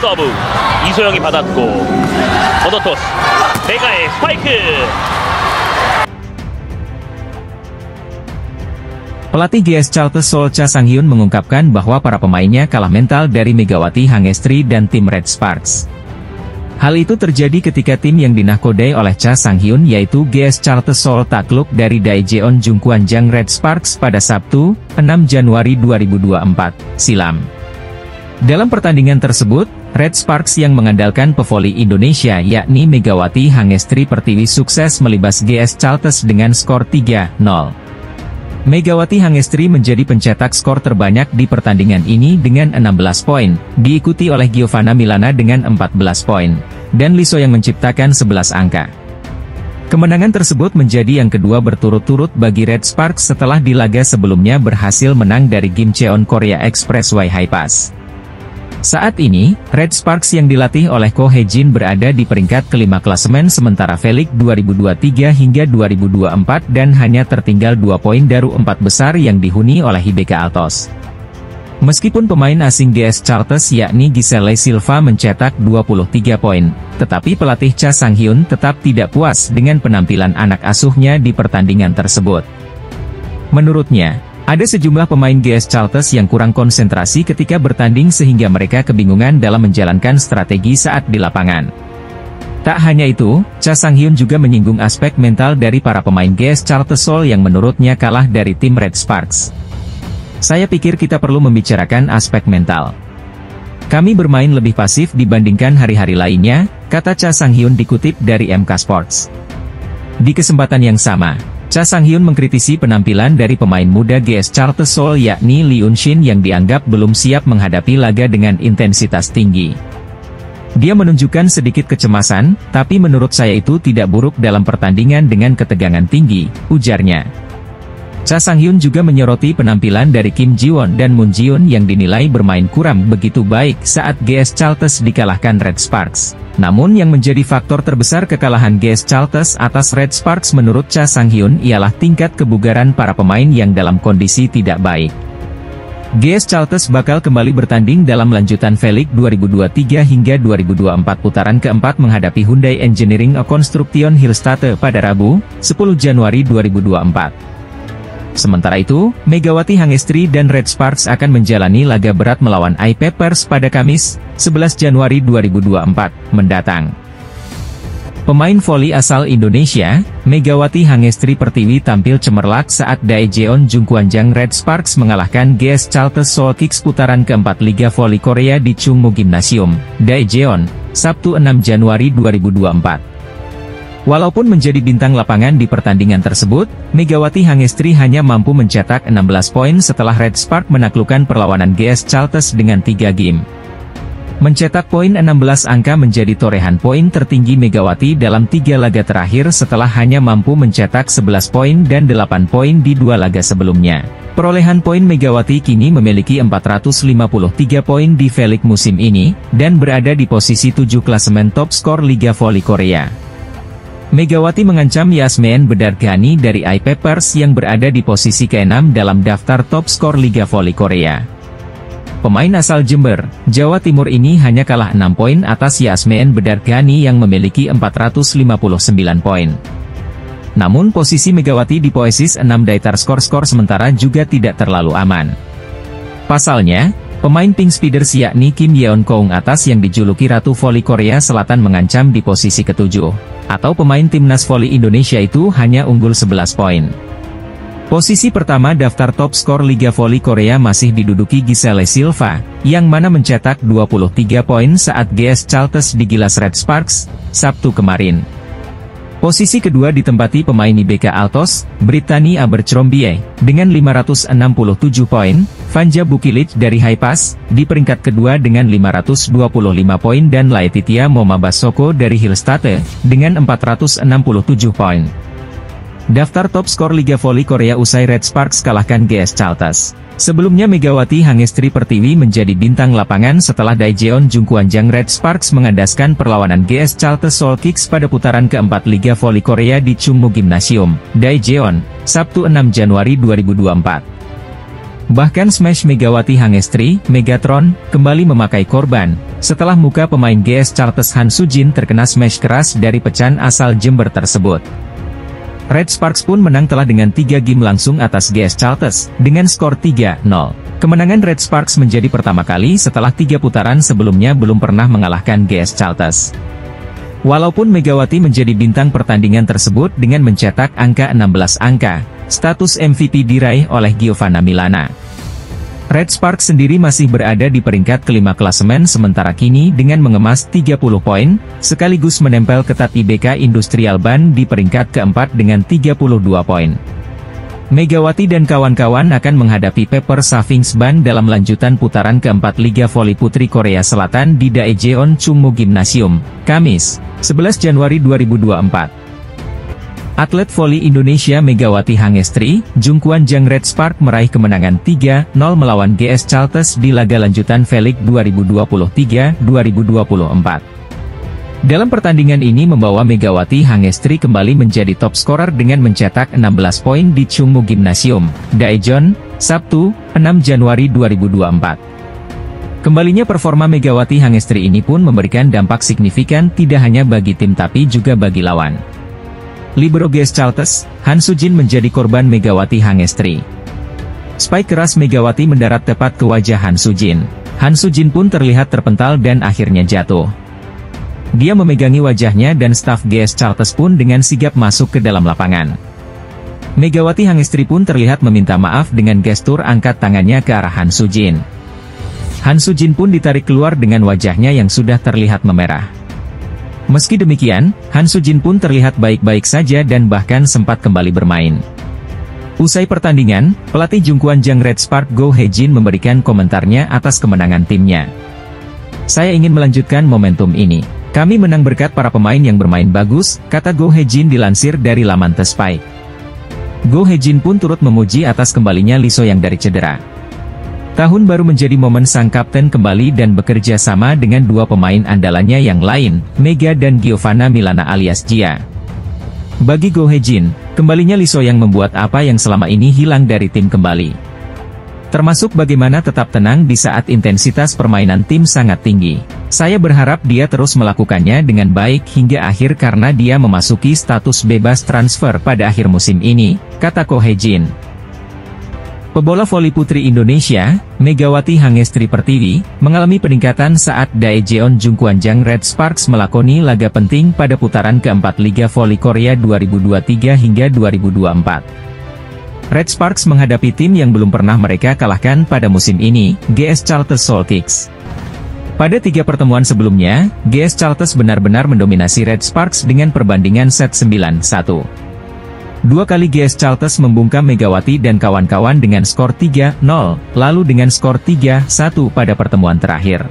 서브 이소영이 받았고 언더토스 베가의 스파이크. Pelatih GS Charter Seoul Cha Sang-hyun mengungkapkan bahwa para pemainnya kalah mental dari Megawati Hangestri dan tim Red Sparks. Hal itu terjadi ketika tim yang dinahkodai oleh Cha Sang-hyun yaitu GS Charter Seoul takluk dari Daejeon Jungkwanjang Red Sparks pada Sabtu, 6 Januari 2024, silam. Dalam pertandingan tersebut, Red Sparks yang mengandalkan pevoli Indonesia yakni Megawati Hangestri Pertiwi sukses melibas GS Charters dengan skor 3-0. Megawati Hangestri menjadi pencetak skor terbanyak di pertandingan ini dengan 16 poin, diikuti oleh Giovanna Milana dengan 14 poin, dan Liso yang menciptakan 11 angka. Kemenangan tersebut menjadi yang kedua berturut-turut bagi Red Sparks setelah di laga sebelumnya berhasil menang dari Gimcheon Korea Expressway High Pass. Saat ini, Red Sparks yang dilatih oleh Ko Hye-jin berada di peringkat kelima klasemen sementara V-League 2023 hingga 2024 dan hanya tertinggal 2 poin dari 4 besar yang dihuni oleh IBK Altos. Meskipun pemain asing GS Charters yakni Giselle Silva mencetak 23 poin, tetapi pelatih Cha Sang-hyun tetap tidak puas dengan penampilan anak asuhnya di pertandingan tersebut. Menurutnya, ada sejumlah pemain GS Charters yang kurang konsentrasi ketika bertanding sehingga mereka kebingungan dalam menjalankan strategi saat di lapangan. Tak hanya itu, Cha Sang-hyun juga menyinggung aspek mental dari para pemain GS Charter Seoul yang menurutnya kalah dari tim Red Sparks. Saya pikir kita perlu membicarakan aspek mental. Kami bermain lebih pasif dibandingkan hari-hari lainnya, kata Cha Sang-hyun dikutip dari MK Sports. Di kesempatan yang sama, Cha Sang-hyun mengkritisi penampilan dari pemain muda GS Charter Seoul yakni Lee Eun-shin yang dianggap belum siap menghadapi laga dengan intensitas tinggi. Dia menunjukkan sedikit kecemasan, tapi menurut saya itu tidak buruk dalam pertandingan dengan ketegangan tinggi, ujarnya. Cha Sang-hyun juga menyoroti penampilan dari Kim Ji-won dan Moon Ji-yoon yang dinilai bermain kurang begitu baik saat GS Charters dikalahkan Red Sparks. Namun yang menjadi faktor terbesar kekalahan GS Charters atas Red Sparks menurut Cha Sang-hyun ialah tingkat kebugaran para pemain yang dalam kondisi tidak baik. GS Charters bakal kembali bertanding dalam lanjutan V-League 2023 hingga 2024 putaran keempat menghadapi Hyundai Engineering Construction Hillstatte pada Rabu, 10 Januari 2024. Sementara itu, Megawati Hangestri dan Red Sparks akan menjalani laga berat melawan IP Pers pada Kamis, 11 Januari 2024, mendatang. Pemain voli asal Indonesia, Megawati Hangestri Pertiwi tampil cemerlang saat Daejeon Jungkwanjang Red Sparks mengalahkan GS Charter Seoul Kicks putaran keempat Liga Voli Korea di Chungmu Gymnasium, Daejeon, Sabtu 6 Januari 2024. Walaupun menjadi bintang lapangan di pertandingan tersebut, Megawati Hangestri hanya mampu mencetak 16 poin setelah Red Spark menaklukkan perlawanan GS Charters dengan 3 game. Mencetak poin 16 angka menjadi torehan poin tertinggi Megawati dalam 3 laga terakhir setelah hanya mampu mencetak 11 poin dan 8 poin di 2 laga sebelumnya. Perolehan poin Megawati kini memiliki 453 poin di V-League musim ini, dan berada di posisi 7 klasemen top skor Liga Voli Korea. Megawati mengancam Yasmin Bedargani dari IP Pers yang berada di posisi ke-6 dalam daftar top skor Liga Voli Korea. Pemain asal Jember, Jawa Timur ini hanya kalah 6 poin atas Yasmin Bedargani yang memiliki 459 poin. Namun posisi Megawati di posisi 6 daftar skor sementara juga tidak terlalu aman. Pasalnya, pemain Pink Speeders yakni Kim Yeon-koung atas yang dijuluki Ratu Voli Korea Selatan mengancam di posisi ke-7. Atau pemain timnas voli Indonesia itu hanya unggul 11 poin. Posisi pertama daftar top skor Liga Voli Korea masih diduduki Giselle Silva, yang mana mencetak 23 poin saat GS Charters digilas Red Sparks, Sabtu kemarin. Posisi kedua ditempati pemain IBK Altos, Brittany Abercrombie, dengan 567 poin, Vanja Bukilic dari High Pass, di peringkat kedua dengan 525 poin dan Laetitia Momabasoko dari Hillstatte, dengan 467 poin. Daftar top skor Liga Voli Korea usai Red Sparks kalahkan GS Charters. Sebelumnya Megawati Hangestri Pertiwi menjadi bintang lapangan setelah Daejeon Jungkwanjang Red Sparks mengandaskan perlawanan GS Charter Seoul Kicks pada putaran keempat Liga Voli Korea di Chungmu Gymnasium, Daejeon, Sabtu 6 Januari 2024. Bahkan smash Megawati Hangestri, Megatron, kembali memakai korban, setelah muka pemain GS Chartes Han Sujin terkena smash keras dari pecahan asal Jember tersebut. Red Sparks pun menang telah dengan 3 game langsung atas GS Chartes, dengan skor 3-0. Kemenangan Red Sparks menjadi pertama kali setelah 3 putaran sebelumnya belum pernah mengalahkan GS Chartes. Walaupun Megawati menjadi bintang pertandingan tersebut dengan mencetak angka 16 angka, status MVP diraih oleh Giovanna Milana. Red Sparks sendiri masih berada di peringkat kelima klasemen sementara kini dengan mengemas 30 poin, sekaligus menempel ketat IBK Industrial Ban di peringkat keempat dengan 32 poin. Megawati dan kawan-kawan akan menghadapi Pepper Savings Ban dalam lanjutan putaran keempat Liga Voli Putri Korea Selatan di Daejeon Chungmu Gymnasium, Kamis, 11 Januari 2024. Atlet voli Indonesia Megawati Hangestri, Jungkwan Jang Red Spark meraih kemenangan 3-0 melawan GS Chartes di laga lanjutan V-League 2023-2024. Dalam pertandingan ini membawa Megawati Hangestri kembali menjadi top scorer dengan mencetak 16 poin di Chungmu Gymnasium, Daejeon, Sabtu, 6 Januari 2024. Kembalinya performa Megawati Hangestri ini pun memberikan dampak signifikan tidak hanya bagi tim tapi juga bagi lawan. Libero GS Chartes, Han Sujin menjadi korban Megawati Hangestri. Spike keras Megawati mendarat tepat ke wajah Han Sujin. Han Sujin pun terlihat terpental dan akhirnya jatuh. Dia memegangi wajahnya dan staf GS Chartes pun dengan sigap masuk ke dalam lapangan. Megawati Hangestri pun terlihat meminta maaf dengan gestur angkat tangannya ke arah Han Sujin. Han Sujin pun ditarik keluar dengan wajahnya yang sudah terlihat memerah. Meski demikian, Han Sujin pun terlihat baik-baik saja dan bahkan sempat kembali bermain. Usai pertandingan, pelatih Jungkwan Jang Red Spark Go Hae-jin memberikan komentarnya atas kemenangan timnya. "Saya ingin melanjutkan momentum ini. Kami menang berkat para pemain yang bermain bagus," kata Go Hae-jin dilansir dari laman The Spike. Go Hae-jin pun turut memuji atas kembalinya Lee So-yang dari cedera. Tahun baru menjadi momen sang kapten kembali dan bekerja sama dengan 2 pemain andalannya yang lain, Mega dan Giovanna Milana alias Gia. Bagi Go Hae-jin, kembalinya Lee So-yang membuat apa yang selama ini hilang dari tim kembali. Termasuk bagaimana tetap tenang di saat intensitas permainan tim sangat tinggi. "Saya berharap dia terus melakukannya dengan baik hingga akhir karena dia memasuki status bebas transfer pada akhir musim ini," kata Go Hae-jin. Pebola voli putri Indonesia, Megawati Hangestri Pertiwi, mengalami peningkatan saat Daejeon Jungkwan Jang Red Sparks melakoni laga penting pada putaran keempat Liga Voli Korea 2023 hingga 2024. Red Sparks menghadapi tim yang belum pernah mereka kalahkan pada musim ini, GS Chartes Seoul Kicks. Pada 3 pertemuan sebelumnya, GS Chartes benar-benar mendominasi Red Sparks dengan perbandingan set 9-1. 2 kali GS Chartes membungkam Megawati dan kawan-kawan dengan skor 3-0, lalu dengan skor 3-1 pada pertemuan terakhir.